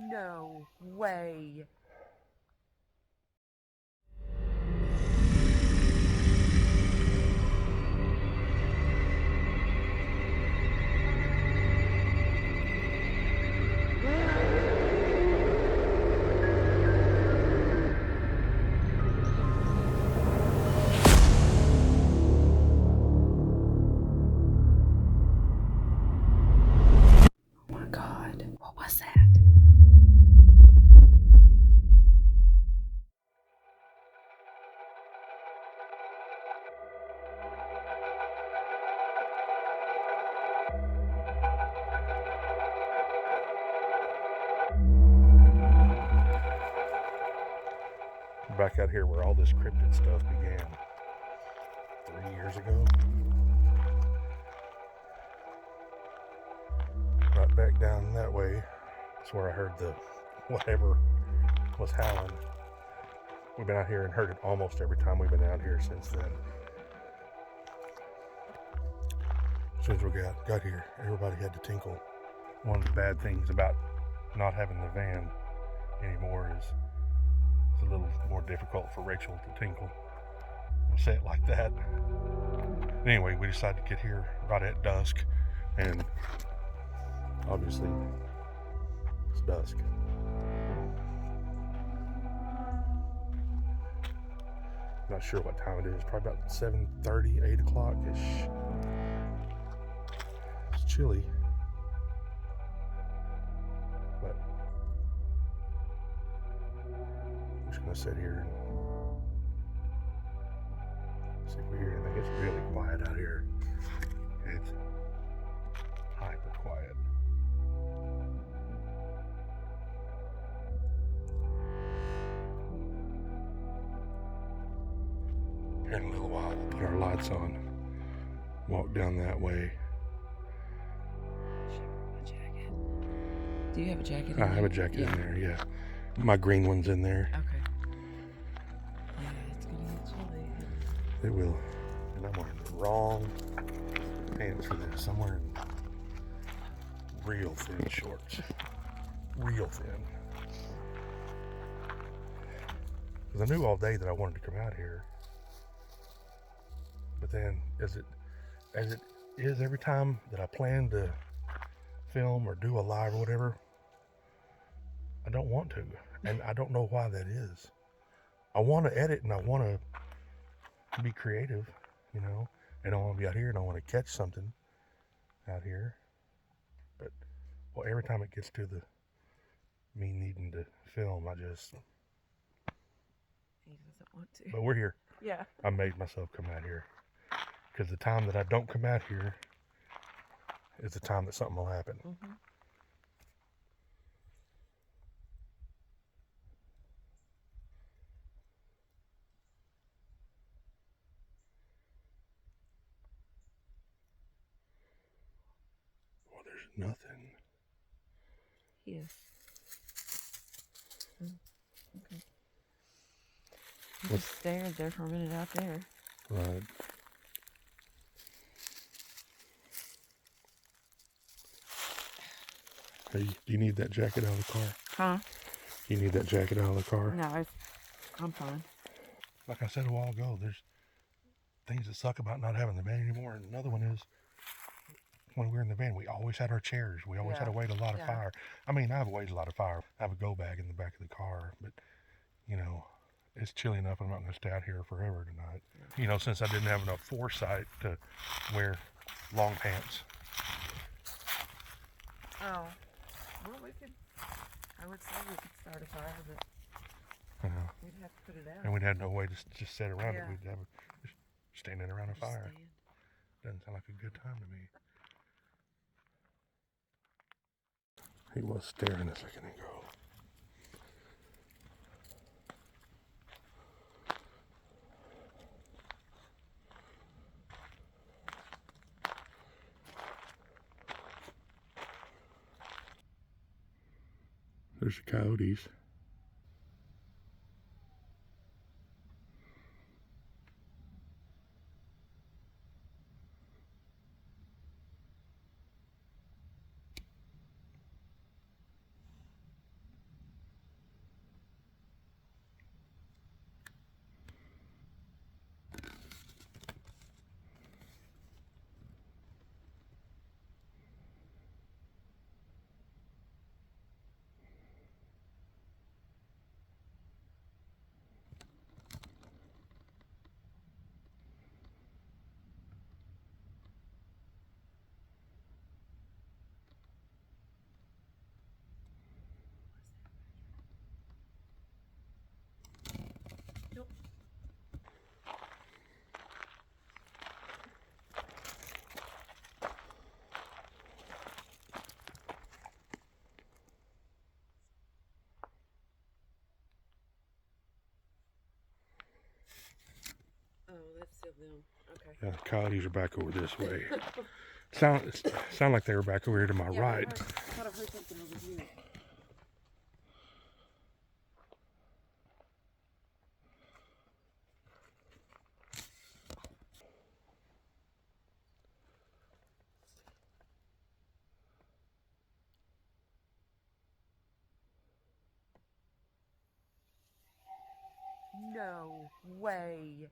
No way. Oh my God, what was that? Back out here where all this cryptid stuff began 3 years ago. Right back down that way, that's where I heard the whatever was howling. We've been out here and heard it almost every time we've been out here since then. As soon as we got here, everybody had to tinkle. One of the bad things about not having the van anymore is it's a little more difficult for Rachel to tinkle. We'll say it like that. Anyway, we decided to get here right at dusk, and obviously it's dusk. Not sure what time it is, probably about 7:30, 8 o'clock-ish. It's chilly, but I'm just gonna sit here and see if we hear anything. It's really quiet out here. It's hyper quiet. Here in a little while, we'll put our lights on, walk down that way. Do you have a jacket in I there? have a jacket in there, yeah. My green one's in there. Okay. Yeah, it's gonna get chilly. It will. And I'm wearing the wrong pants for this. I'm wearing real thin shorts. Real thin. Because I knew all day that I wanted to come out here. But then, as it is every time that I plan to film or do a live or whatever, I don't want to. And I don't know why that is. I want to edit and I want to be creative, you know, and I want to be out here and I want to catch something out here. But, well, every time it gets to the me needing to film, I just... He doesn't want to. But we're here. Yeah. I made myself come out here. Because the time that I don't come out here is the time that something will happen. Mm-hmm. Well, there's nothing. Yes. Okay. You What's- just stared there for a minute out there. Right. Hey, do you need that jacket out of the car? Huh? You need that jacket out of the car? No, I'm fine. Like I said a while ago, there's things that suck about not having the van anymore. And another one is, when we were in the van, we always had our chairs. We always had to wait a lot of fire. I mean, I've waited a lot of fire. I have a go bag in the back of the car, but, you know, it's chilly enough. I'm not going to stay out here forever tonight. Yeah. You know, since I didn't have enough foresight to wear long pants. Oh. Well, I would say we could start a fire, but we'd have to put it out. And we'd have no way to just sit around it. Yeah. We'd have just standing around a Just fire. stand. Doesn't sound like a good time to me. He was staring a second ago. There's the coyotes. of them. Okay. Yeah, the coyotes are back over this way. Sound like they were back over here to my right. I thought I heard something over here. No way.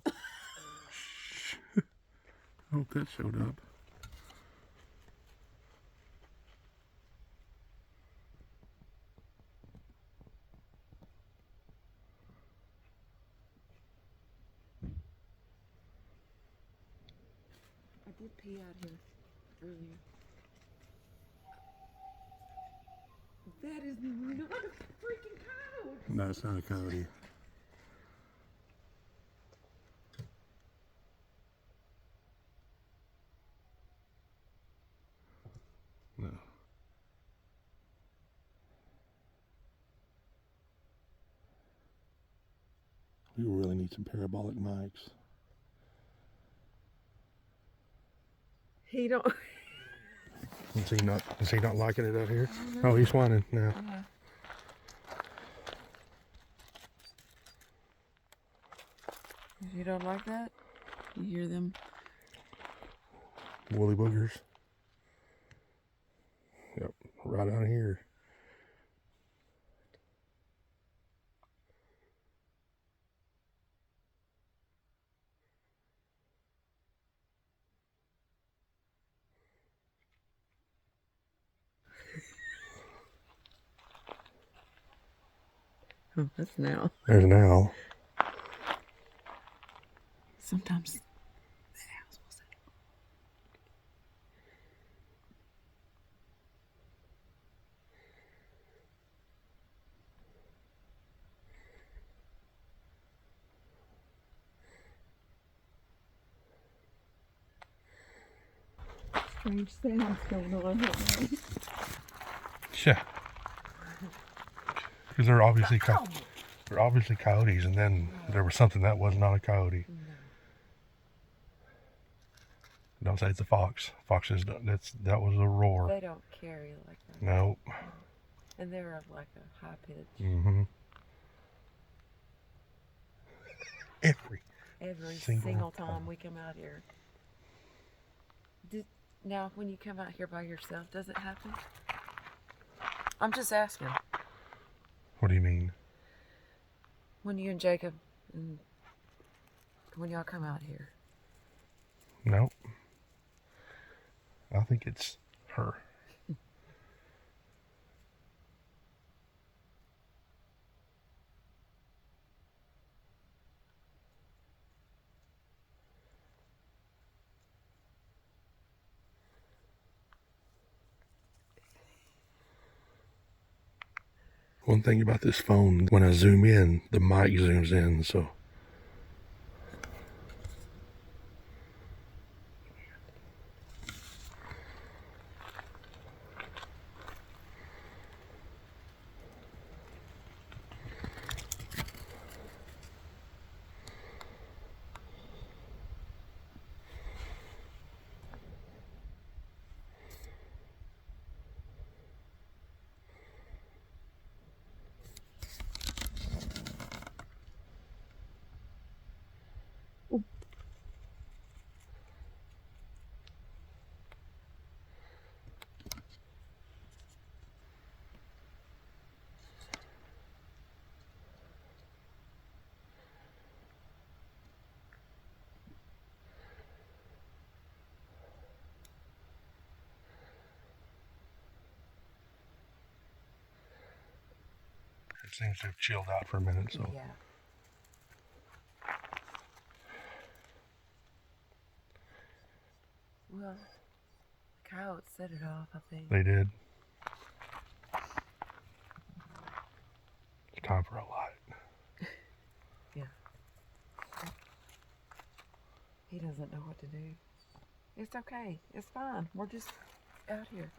I hope that showed up. I did pee out here earlier. That is not a freaking coyote. No, it's not a coyote. No. We really need some parabolic mics. He don't. Is he not liking it out here? Oh, he's whining now. Yeah. You don't like that? You hear them? Woolly boogers. Yep, right out here. Oh, that's an owl. There's an owl. Sometimes the owls will say. Strange sounds going on here. Yeah. Because they're obviously coyotes, and then there was something that was not a coyote. No. Don't say it's a fox. Foxes, that was a roar. They don't carry like that. Nope. And they're like a high pitch. Mm-hmm. Every single single time. time we come out here. Now, when you come out here by yourself, does it happen? I'm just asking. What do you mean? When you and Jacob, and when y'all come out here. Nope. I think it's her. One thing about this phone, when I zoom in, the mic zooms in, so. It seems to have chilled out for a minute, so. Yeah. Well, the coyotes set it off, I think. They did. It's time for a light. Yeah. He doesn't know what to do. It's okay. It's fine. We're just out here.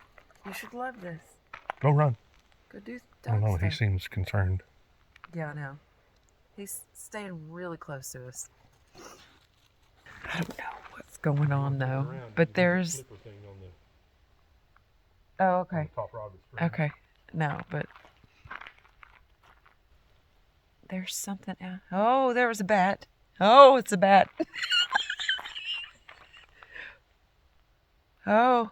You should love this. Go run. Go do I don't know. stuff. He seems concerned. Yeah, I know. He's staying really close to us. I don't know what's going on though, but there's. Oh, okay. Okay. No, but there's something else. Oh, there was a bat. Oh, it's a bat. Oh.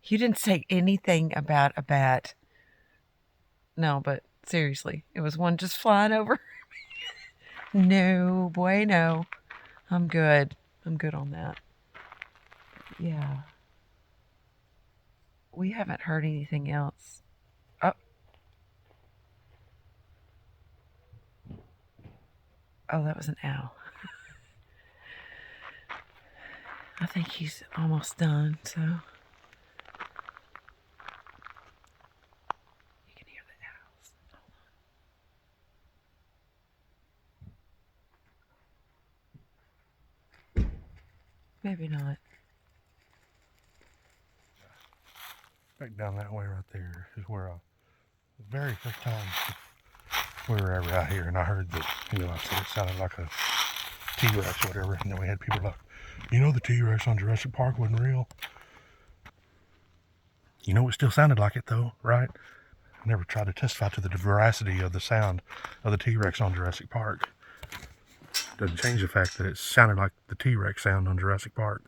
You didn't say anything about a bat. No, but seriously, it was one just flying over. No, boy, no. I'm good. I'm good on that. Yeah. We haven't heard anything else. Oh. Oh, that was an owl. I think he's almost done, so. You can hear the owls. Hold on. Maybe not. Back down that way right there is where the very first time we were ever out here, and I heard that, I said it sounded like a T-Rex or whatever, and then we had people like, the T-Rex on Jurassic Park wasn't real. It still sounded like it though, right? I never tried to testify to the veracity of the sound of the T-Rex on Jurassic Park. Doesn't change the fact that it sounded like the T-Rex sound on Jurassic Park.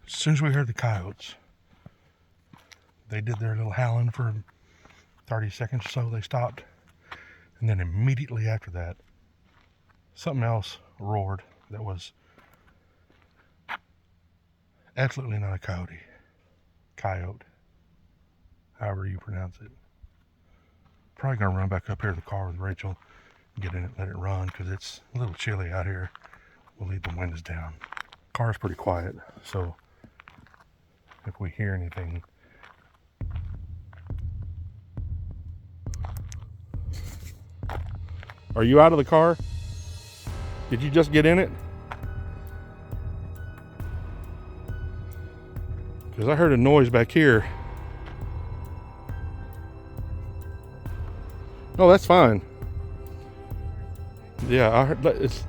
As soon as we heard the coyotes, they did their little howling for 30 seconds or so. They stopped. And then immediately after that, something else roared that was absolutely not a coyote. Coyote. However you pronounce it. Probably going to run back up here to the car with Rachel, get in it, let it run, because it's a little chilly out here. We'll leave the windows down. Car's pretty quiet, so if we hear anything, are you out of the car? Did you just get in it? Because I heard a noise back here. Oh, that's fine. Yeah, I heard it's.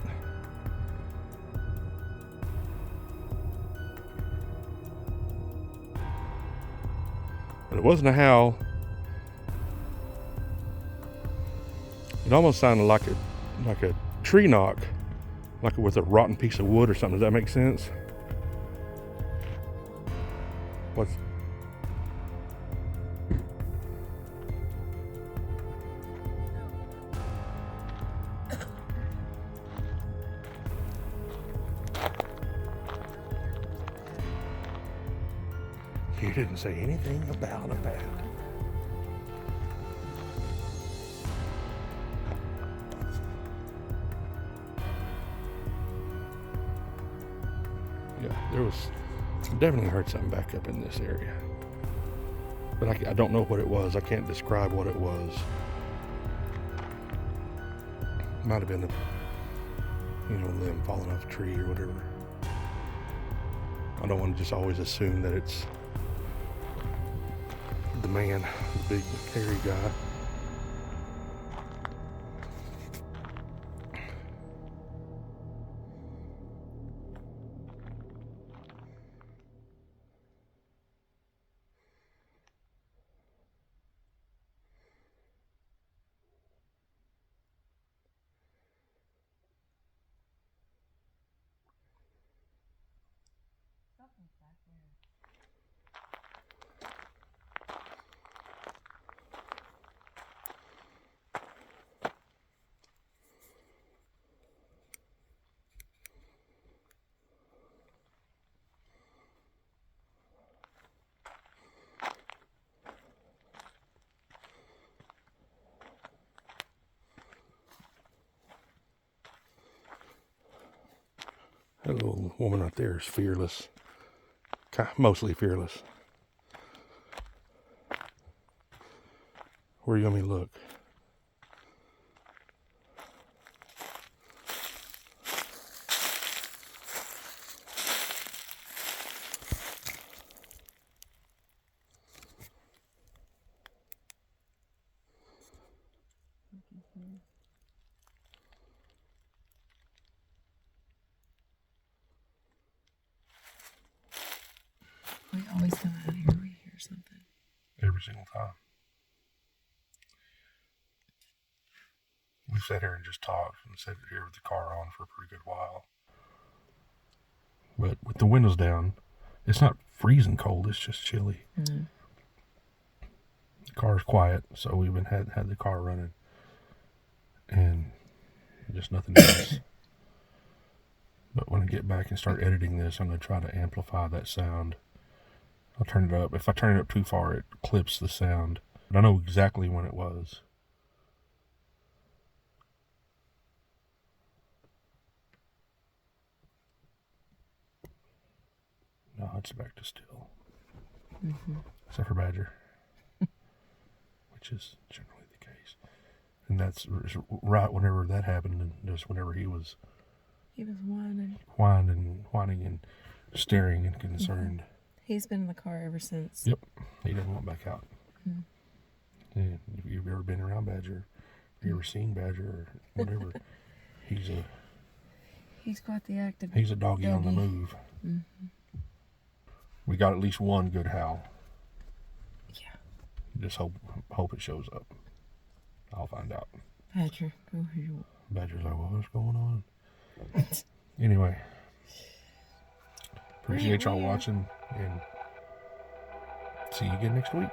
But it wasn't a howl. It almost sounded like a tree knock, like it was a rotten piece of wood or something. Does that make sense? What's You didn't say anything about a bat. Yeah, there was definitely heard something back up in this area. But I don't know what it was. I can't describe what it was. Might have been a limb falling off a tree or whatever. I don't want to just always assume that it's the man, the big hairy guy. That little woman right there is fearless. Mostly fearless. Where you want me to look? We always come out here, we hear something. Every single time. We sat here and just talked and sat here with the car on for a pretty good while. But with the windows down, it's not freezing cold, it's just chilly. Mm-hmm. The car's quiet, so we've been had the car running. And just nothing else. But when I get back and start editing this, I'm going to try to amplify that sound. I'll turn it up. If I turn it up too far, it clips the sound. But I know exactly when it was. No, it's back to still. Mm-hmm. Except for Badger. Which is generally the case. And that's right whenever that happened, and just whenever he was whining and staring and concerned. Mm-hmm. He's been in the car ever since. Yep. He doesn't want back out. Mm-hmm. And if you've ever been around Badger, if you've ever seen Badger or whatever, he's quite the active he's a doggy on the move. Mm-hmm. We got at least one good howl. Yeah. Just hope it shows up. I'll find out. Badger, go here. Badger's like, well, what's going on? Anyway, appreciate y'all watching, and see you again next week.